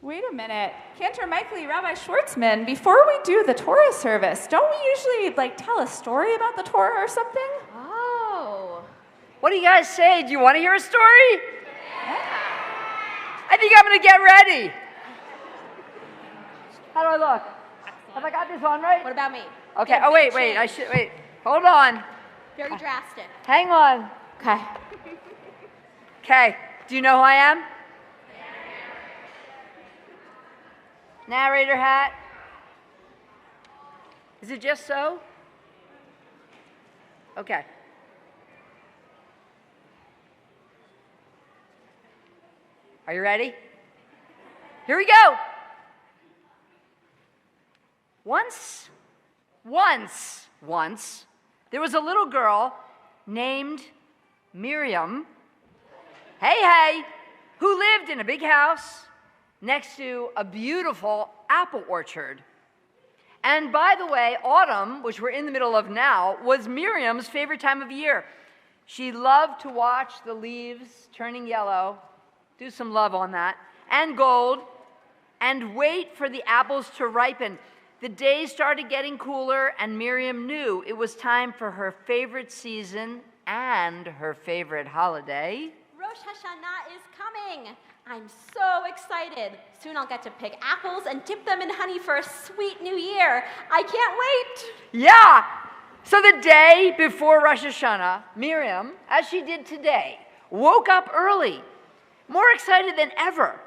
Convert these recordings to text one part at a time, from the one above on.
Wait a minute. Cantor, Michaeli, Rabbi Schwartzman, before we do the Torah service, don't we usually tell a story about the Torah or something? Oh. What do you guys say? Do you want to hear a story? Yeah. I think I'm going to get ready. How do I look? Have I got this on right? What about me? Okay. Oh, wait. Wait. Hold on. Very drastic. Hang on. Okay. Okay. Do you know who I am? Narrator hat. Is it just so? Okay. Are you ready? Here we go. Once, there was a little girl named Miriam, who lived in a big house next to a beautiful apple orchard. And by the way, autumn, which we're in the middle of now, was Miriam's favorite time of year. She loved to watch the leaves turning yellow, do some love on that, and gold, and wait for the apples to ripen. The days started getting cooler, and Miriam knew it was time for her favorite season and her favorite holiday. Rosh Hashanah is coming. I'm so excited. Soon I'll get to pick apples and dip them in honey for a sweet new year. I can't wait. Yeah. So the day before Rosh Hashanah, Miriam, as she did today, woke up early, more excited than ever.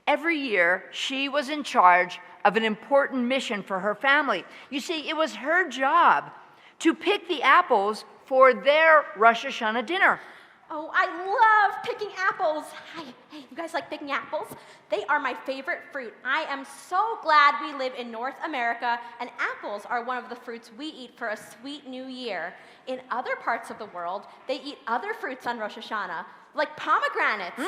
Every year, she was in charge of an important mission for her family. You see, it was her job to pick the apples for their Rosh Hashanah dinner. Oh, I love picking apples. Hey, you guys like picking apples? They are my favorite fruit. I am so glad we live in North America, and apples are one of the fruits we eat for a sweet new year. In other parts of the world, they eat other fruits on Rosh Hashanah, like pomegranates.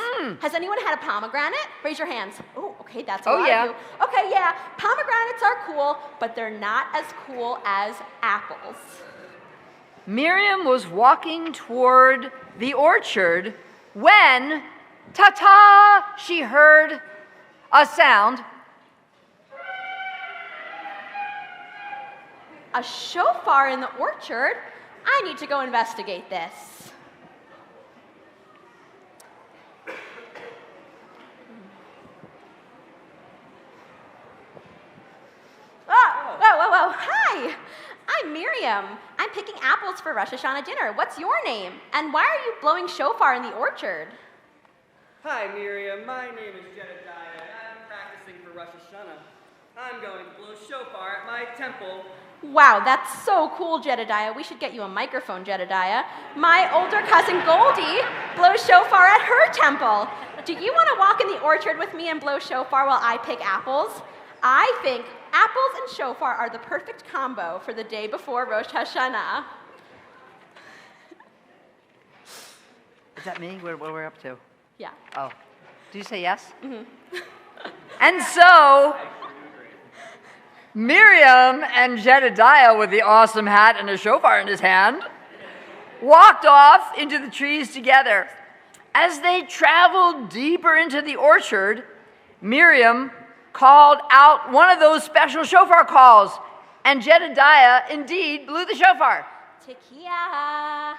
Has anyone had a pomegranate? Raise your hands. Oh, okay, that's a lot of you. Okay, yeah, pomegranates are cool, but they're not as cool as apples. Miriam was walking toward the orchard when, ta-ta, she heard a sound. A shofar in the orchard? I need to go investigate this. Whoa. Hi, I'm Miriam. I'm picking apples for Rosh Hashanah dinner. What's your name? And why are you blowing shofar in the orchard? Hi, Miriam. My name is Jedidiah, and I'm practicing for Rosh Hashanah. I'm going to blow shofar at my temple. Wow, that's so cool, Jedidiah. We should get you a microphone, Jedidiah. My older cousin Goldie blows shofar at her temple. Do you want to walk in the orchard with me and blow shofar while I pick apples? I think apples and shofar are the perfect combo for the day before Rosh Hashanah. Is that me? What we're up to? Yeah. Oh. Do you say yes? Mm-hmm. And so, Miriam and Jedidiah, with the awesome hat and a shofar in his hand, walked off into the trees together. As they traveled deeper into the orchard, Miriam called out one of those special shofar calls, and Jedidiah indeed blew the shofar. Tekiah.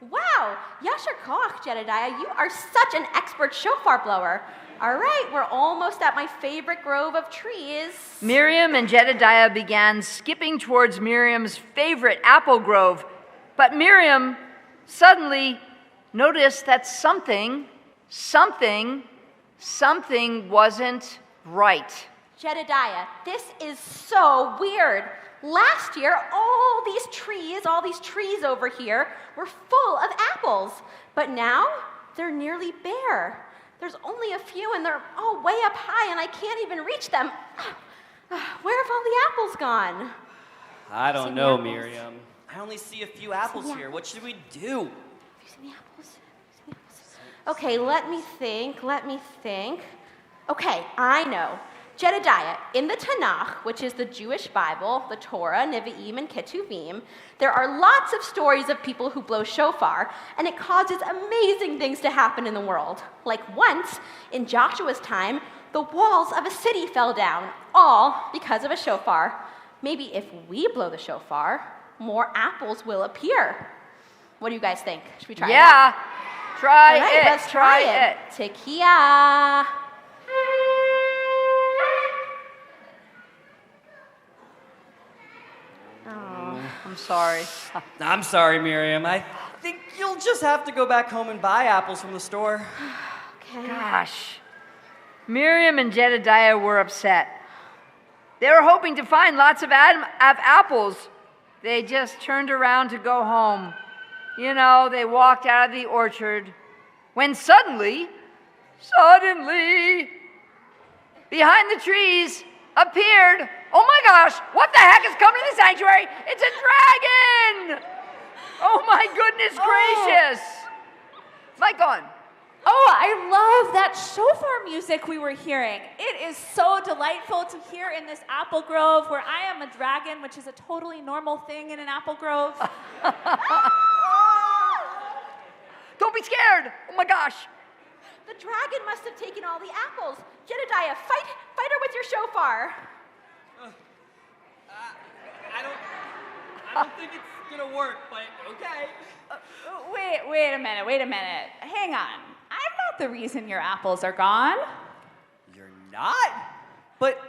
Wow, Yasher Koach, Jedidiah, you are such an expert shofar blower. All right, we're almost at my favorite grove of trees. Miriam and Jedidiah began skipping towards Miriam's favorite apple grove, but Miriam suddenly noticed that something wasn't right. Jedidiah, this is so weird. Last year, all these trees over here were full of apples, but now they're nearly bare. There's only a few, and they're all way up high, and I can't even reach them. Where have all the apples gone? I don't know, Miriam. I only see a few apples here. What should we do? Have you seen the apples? Okay, let me think. Okay, I know. Jedidiah, in the Tanakh, which is the Jewish Bible, the Torah, Nevi'im, and Ketuvim, there are lots of stories of people who blow shofar, and it causes amazing things to happen in the world. Like once, in Joshua's time, the walls of a city fell down, all because of a shofar. Maybe if we blow the shofar, more apples will appear. What do you guys think? Should we try it? Yeah, try All right, it. let's try it. Tekiah. I'm sorry. I'm sorry, Miriam. I think you'll just have to go back home and buy apples from the store. Okay. Gosh. Miriam and Jedidiah were upset. They were hoping to find lots of apples. They just turned around to go home. You know, they walked out of the orchard when suddenly, behind the trees appeared, oh my gosh, what the heck has come to the sanctuary? It's a dragon! Oh my goodness gracious! Mic on. Oh, I love that shofar music we were hearing. It is so delightful to hear in this apple grove where I am a dragon, which is a totally normal thing in an apple grove. Don't be scared! Oh my gosh! The dragon must have taken all the apples. Jedidiah, fight her with your shofar. I don't think it's gonna work, but okay. Wait a minute. Hang on. I'm not the reason your apples are gone. You're not? But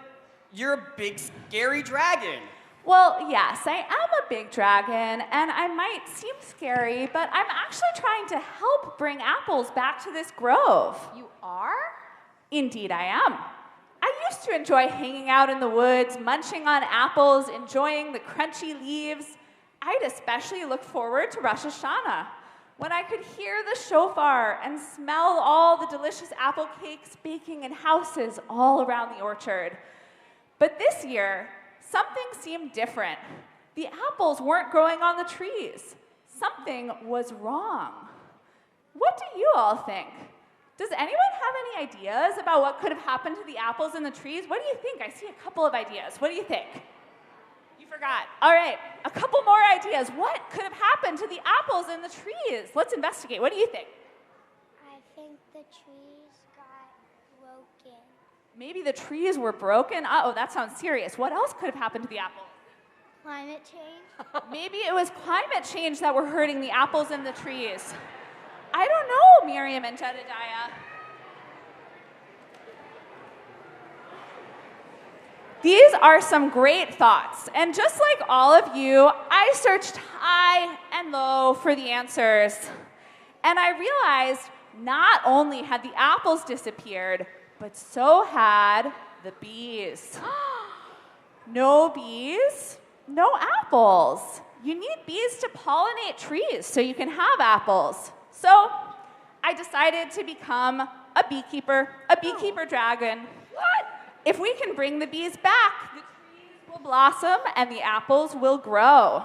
you're a big, scary dragon. Well, yes, I am a big dragon, and I might seem scary, but I'm actually trying to help bring apples back to this grove. You are? Indeed, I am. I used to enjoy hanging out in the woods, munching on apples, enjoying the crunchy leaves. I'd especially look forward to Rosh Hashanah, when I could hear the shofar and smell all the delicious apple cakes baking in houses all around the orchard. But this year, something seemed different. The apples weren't growing on the trees. Something was wrong. What do you all think? Does anyone have any ideas about what could have happened to the apples in the trees? What do you think? I see a couple of ideas. What do you think? You forgot. All right, a couple more ideas. What could have happened to the apples in the trees? Let's investigate. What do you think? I think the trees got broken. Maybe the trees were broken? Uh-oh, that sounds serious. What else could have happened to the apples? Climate change? Maybe it was climate change that were hurting the apples in the trees. I don't know, Miriam and Jedidiah. These are some great thoughts, and just like all of you, I searched high and low for the answers. And I realized not only had the apples disappeared, but so had the bees. No bees, no apples. You need bees to pollinate trees so you can have apples. So I decided to become a beekeeper dragon. What? If we can bring the bees back, the trees will blossom and the apples will grow.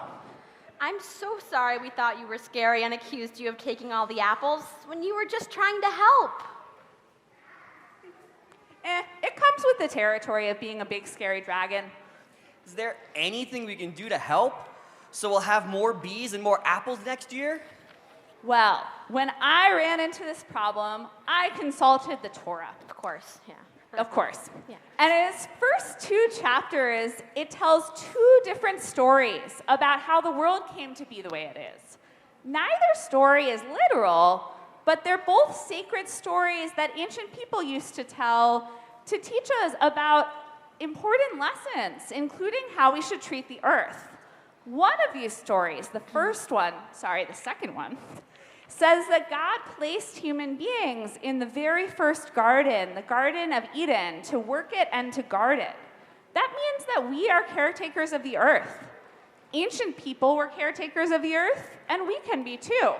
I'm so sorry we thought you were scary and accused you of taking all the apples when you were just trying to help. It comes with the territory of being a big, scary dragon. Is there anything we can do to help so we'll have more bees and more apples next year? Well, when I ran into this problem, I consulted the Torah. Of course, yeah. Of course. Yeah. And in its first 2 chapters, it tells 2 different stories about how the world came to be the way it is. Neither story is literal, but they're both sacred stories that ancient people used to tell to teach us about important lessons, including how we should treat the earth. One of these stories, the second one, says that God placed human beings in the very first garden, the Garden of Eden, to work it and to guard it. That means that we are caretakers of the earth. Ancient people were caretakers of the earth, and we can be too.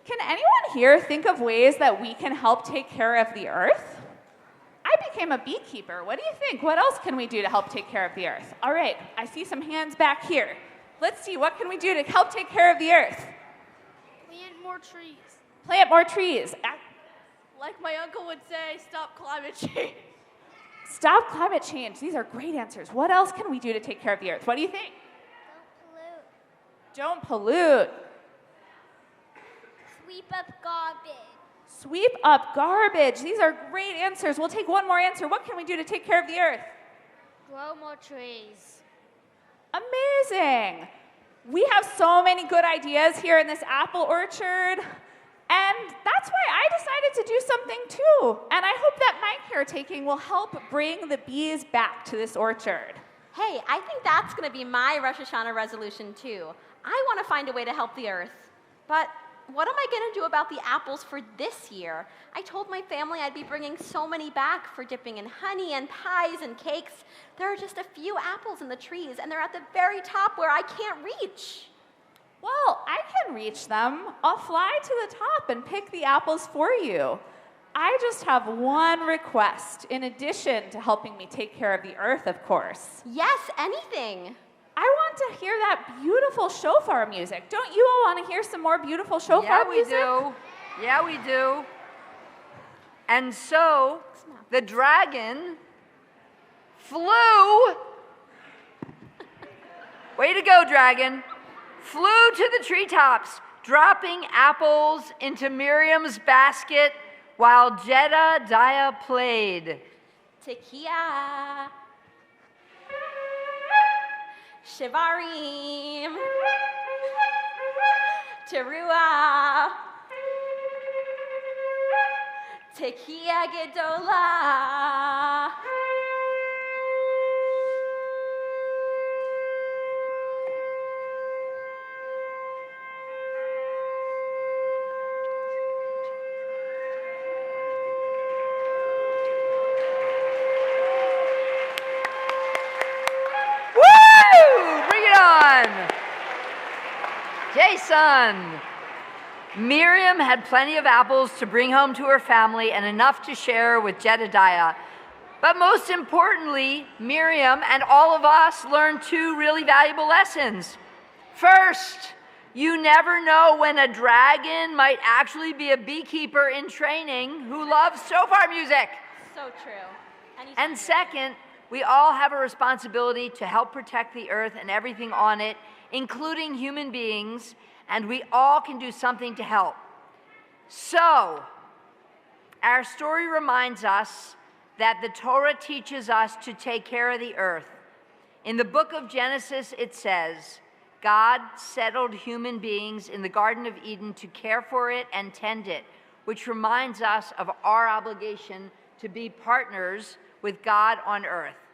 Can anyone here think of ways that we can help take care of the earth? I became a beekeeper. What do you think? What else can we do to help take care of the earth? All right, I see some hands back here. Let's see, what can we do to help take care of the earth? Plant more trees. Plant more trees. Like my uncle would say, stop climate change. Stop climate change. These are great answers. What else can we do to take care of the earth? What do you think? Don't pollute. Don't pollute. Sweep up garbage. Sweep up garbage. These are great answers. We'll take one more answer. What can we do to take care of the earth? Grow more trees. Amazing. We have so many good ideas here in this apple orchard. And that's why I decided to do something too. And I hope that my caretaking will help bring the bees back to this orchard. Hey, I think that's going to be my Rosh Hashanah resolution too. I want to find a way to help the earth. But what am I going to do about the apples for this year? I told my family I'd be bringing so many back for dipping in honey and pies and cakes. There are just a few apples in the trees, and they're at the very top where I can't reach. Well, I can reach them. I'll fly to the top and pick the apples for you. I just have one request, in addition to helping me take care of the earth, of course. Yes, anything. I want to hear that beautiful shofar music. Don't you all want to hear some more beautiful shofar music? Yeah, we do. And so the dragon flew. Way to go, dragon. Flew to the treetops, dropping apples into Miriam's basket while Jedidiah played. Tekiah. Shivarim. Teruah. Tekiah Gedolah. Jason. Miriam had plenty of apples to bring home to her family and enough to share with Jedidiah. But most importantly, Miriam and all of us learned two really valuable lessons. First, you never know when a dragon might actually be a beekeeper in training who loves shofar music. So true. And second, we all have a responsibility to help protect the earth and everything on it, including human beings, and we all can do something to help. So, our story reminds us that the Torah teaches us to take care of the earth. In the book of Genesis, it says, God settled human beings in the Garden of Eden to care for it and tend it, which reminds us of our obligation to be partners with God on earth.